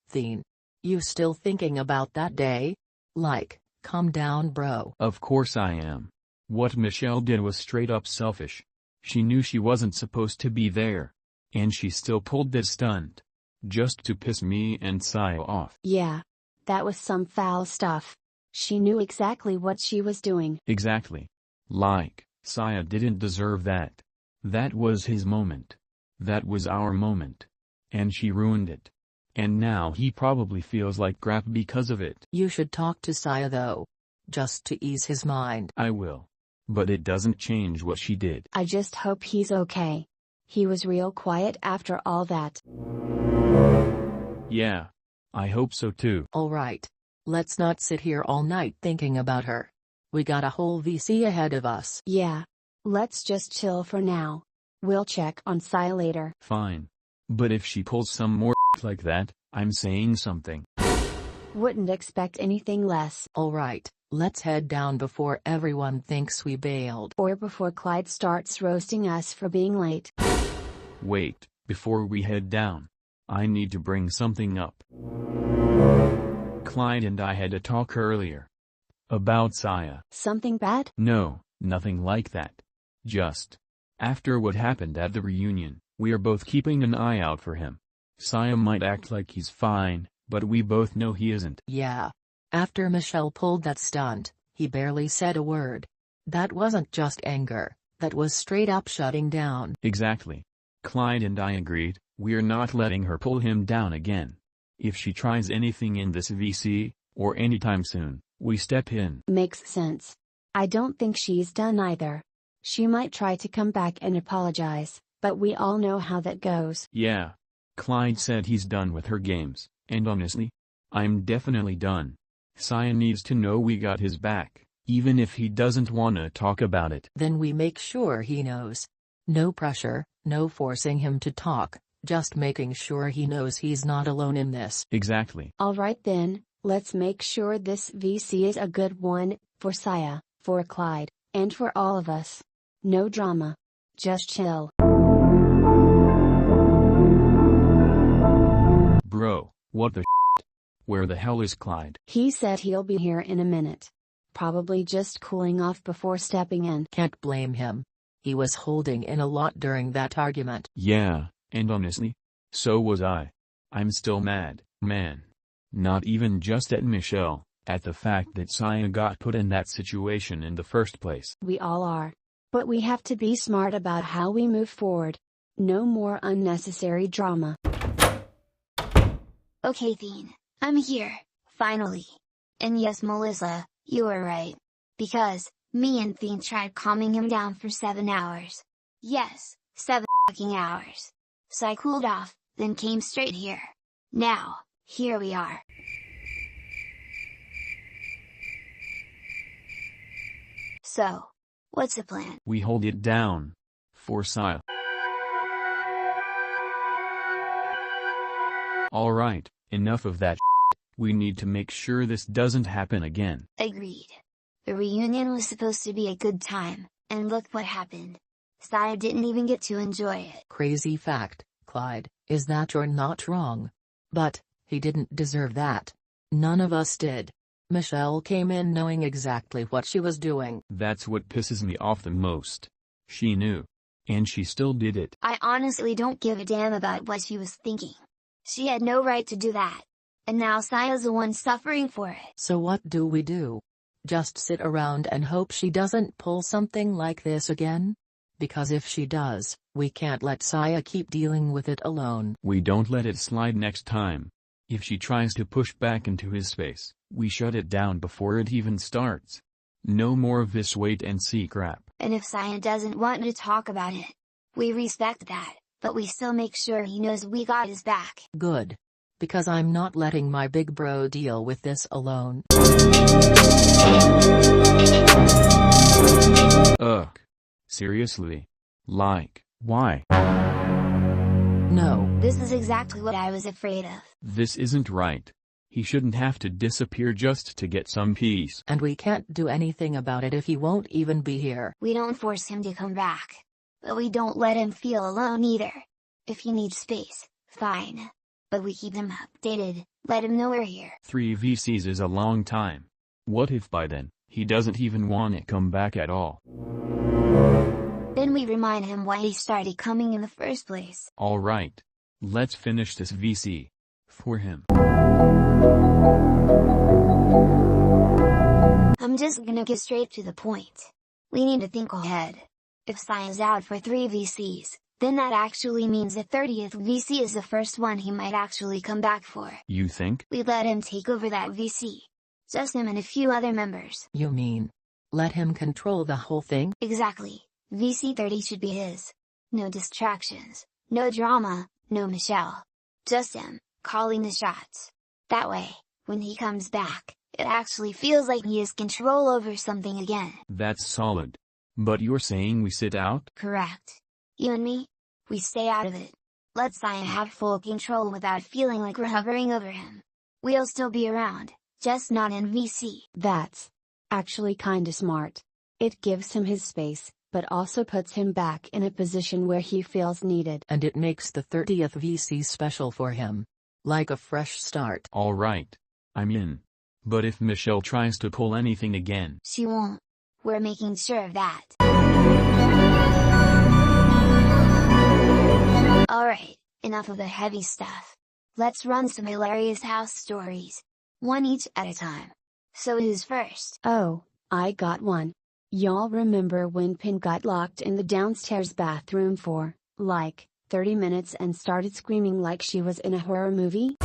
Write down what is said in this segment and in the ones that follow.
Theen. You still thinking about that day? Like, calm down bro. Of course I am. What Michelle did was straight up selfish. She knew she wasn't supposed to be there. And she still pulled this stunt. Just to piss me and Saya off. Yeah. That was some foul stuff. She knew exactly what she was doing. Exactly. Like, Saya didn't deserve that. That was his moment. That was our moment. And she ruined it. And now he probably feels like crap because of it. You should talk to Saya though. Just to ease his mind. I will. But it doesn't change what she did. I just hope he's okay. He was real quiet after all that. Yeah. I hope so too. Alright. Let's not sit here all night thinking about her. We got a whole VC ahead of us. Yeah. Let's just chill for now. We'll check on Saya later. Fine. But if she pulls some more like that, I'm saying something. Wouldn't expect anything less. Alright, let's head down before everyone thinks we bailed. Or before Clyde starts roasting us for being late. Wait, before we head down. I need to bring something up. Clyde and I had a talk earlier. About Saya. Something bad? No, nothing like that. Just. After what happened at the reunion, we are both keeping an eye out for him. Saya might act like he's fine, but we both know he isn't. Yeah. After Michelle pulled that stunt, he barely said a word. That wasn't just anger, that was straight up shutting down. Exactly. Clyde and I agreed, we're not letting her pull him down again. If she tries anything in this VC, or anytime soon, we step in. Makes sense. I don't think she's done either. She might try to come back and apologize, but we all know how that goes. Yeah. Clyde said he's done with her games, and honestly, I'm definitely done. Saya needs to know we got his back, even if he doesn't wanna talk about it. Then we make sure he knows. No pressure, no forcing him to talk, just making sure he knows he's not alone in this. Exactly. Alright then, let's make sure this VC is a good one, for Saya, for Clyde, and for all of us. No drama. Just chill. Bro, what the shit? Where the hell is Clyde? He said he'll be here in a minute. Probably just cooling off before stepping in. Can't blame him. He was holding in a lot during that argument. Yeah, and honestly, so was I. I'm still mad, man. Not even just at Michelle, at the fact that Saya got put in that situation in the first place. We all are. But we have to be smart about how we move forward. No more unnecessary drama. Okay Theen, I'm here, finally. And yes Melissa, you were right. Because, me and Theen tried calming him down for 7 hours. Yes, 7 fucking hours. So I cooled off, then came straight here. Now, here we are. So, what's the plan? We hold it down. For Saya. Alright, enough of that shit. We need to make sure this doesn't happen again. Agreed. The reunion was supposed to be a good time, and look what happened. Saya didn't even get to enjoy it. Crazy fact, Clyde, is that you're not wrong. But, he didn't deserve that. None of us did. Michelle came in knowing exactly what she was doing. That's what pisses me off the most. She knew. And she still did it. I honestly don't give a damn about what she was thinking. She had no right to do that. And now Saya's the one suffering for it. So what do we do? Just sit around and hope she doesn't pull something like this again? Because if she does, we can't let Saya keep dealing with it alone. We don't let it slide next time. If she tries to push back into his space, we shut it down before it even starts. No more of this wait and see crap. And if Saya doesn't want to talk about it, we respect that, but we still make sure he knows we got his back. Good. Because I'm not letting my big bro deal with this alone. Ugh. Seriously? Like, why? No. This is exactly what I was afraid of. This isn't right. He shouldn't have to disappear just to get some peace. And we can't do anything about it if he won't even be here. We don't force him to come back. But we don't let him feel alone either. If he needs space, fine. But we keep him updated, let him know we're here. 3 VCs is a long time. What if by then, he doesn't even want to come back at all? Then we remind him why he started coming in the first place. Alright. Let's finish this VC. For him. I'm just gonna get straight to the point. We need to think ahead. If Sai is out for 3 VCs, then that actually means the 30th VC is the first one he might actually come back for. You think? We let him take over that VC. Just him and a few other members. You mean, let him control the whole thing? Exactly. VC 30 should be his. No distractions, no drama, no Michelle. Just him, calling the shots. That way, when he comes back, it actually feels like he has control over something again. That's solid. But you're saying we sit out? Correct. You and me? We stay out of it. Let Sai have full control without feeling like we're hovering over him. We'll still be around, just not in VC. That's actually kinda smart. It gives him his space, but also puts him back in a position where he feels needed. And it makes the 30th VC special for him. Like a fresh start. Alright. I'm in. But if Michelle tries to pull anything again... She won't. We're making sure of that. Alright, enough of the heavy stuff. Let's run some hilarious house stories. One each at a time. So who's first? Oh, I got one. Y'all remember when Pin got locked in the downstairs bathroom for, like, 30 minutes and started screaming like she was in a horror movie?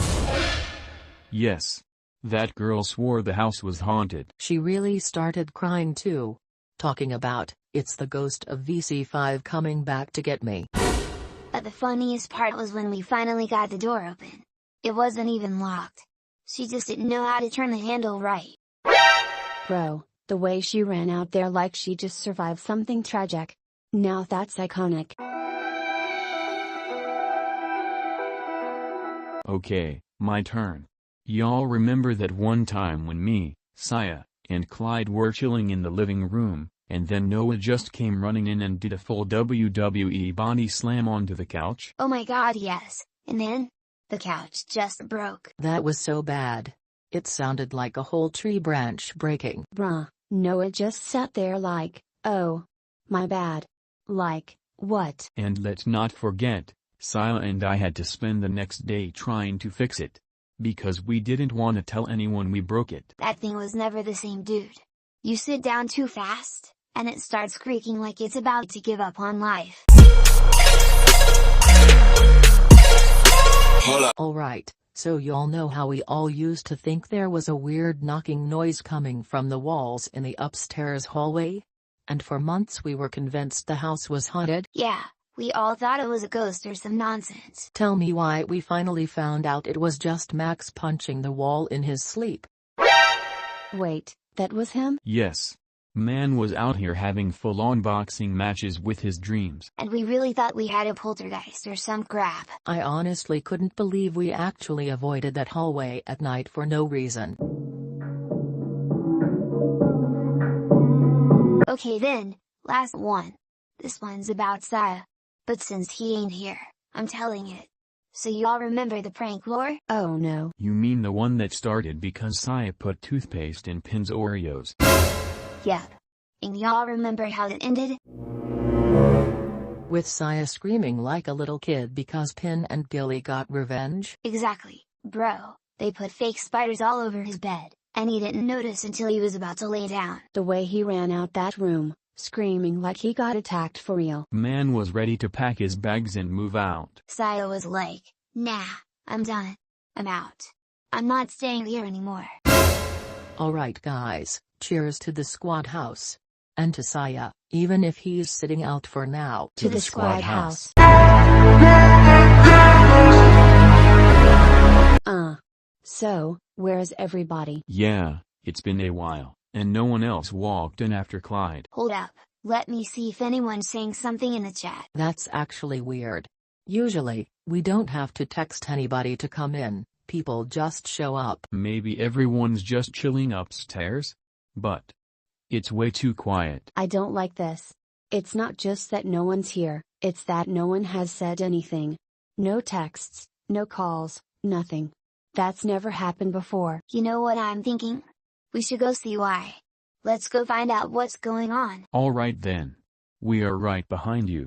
Yes. That girl swore the house was haunted. She really started crying too. Talking about, it's the ghost of VC5 coming back to get me. But the funniest part was when we finally got the door open. It wasn't even locked. She just didn't know how to turn the handle right. Bro, the way she ran out there like she just survived something tragic. Now that's iconic. Okay, my turn. Y'all remember that one time when me, Saya, and Clyde were chilling in the living room, and then Noah just came running in and did a full WWE body slam onto the couch? Oh my god, yes. And then? The couch just broke. That was so bad. It sounded like a whole tree branch breaking. Bruh, Noah just sat there like, oh. My bad. Like, what? And let's not forget, Saya and I had to spend the next day trying to fix it. Because we didn't want to tell anyone we broke it. That thing was never the same, dude. You sit down too fast, and it starts creaking like it's about to give up on life. Alright, so y'all know how we all used to think there was a weird knocking noise coming from the walls in the upstairs hallway? And for months we were convinced the house was haunted? Yeah. We all thought it was a ghost or some nonsense. Tell me why we finally found out it was just Max punching the wall in his sleep. Wait, that was him? Yes. Man was out here having full-on boxing matches with his dreams. And we really thought we had a poltergeist or some crap. I honestly couldn't believe we actually avoided that hallway at night for no reason. Okay then, last one. This one's about Saya. But since he ain't here, I'm telling it. So y'all remember the prank lore? Oh no. You mean the one that started because Saya put toothpaste in Pin's Oreos? Yep. And y'all remember how it ended? With Saya screaming like a little kid because Pin and Gilly got revenge? Exactly, bro. They put fake spiders all over his bed, and he didn't notice until he was about to lay down. The way he ran out that room, screaming like he got attacked for real. Man was ready to pack his bags and move out. Saya was like, nah, I'm done. I'm out. I'm not staying here anymore. Alright guys, cheers to the squad house. And to Saya, even if he's sitting out for now. To the squad house. So, where's everybody? Yeah, it's been a while, and no one else walked in after Clyde. Hold up, let me see if anyone's saying something in the chat. That's actually weird. Usually, we don't have to text anybody to come in, people just show up. Maybe everyone's just chilling upstairs? But it's way too quiet. I don't like this. It's not just that no one's here, it's that no one has said anything. No texts, no calls, Nothing. That's never happened before. You know what I'm thinking? We should go see why. Let's go find out what's going on. Alright then. We are right behind you.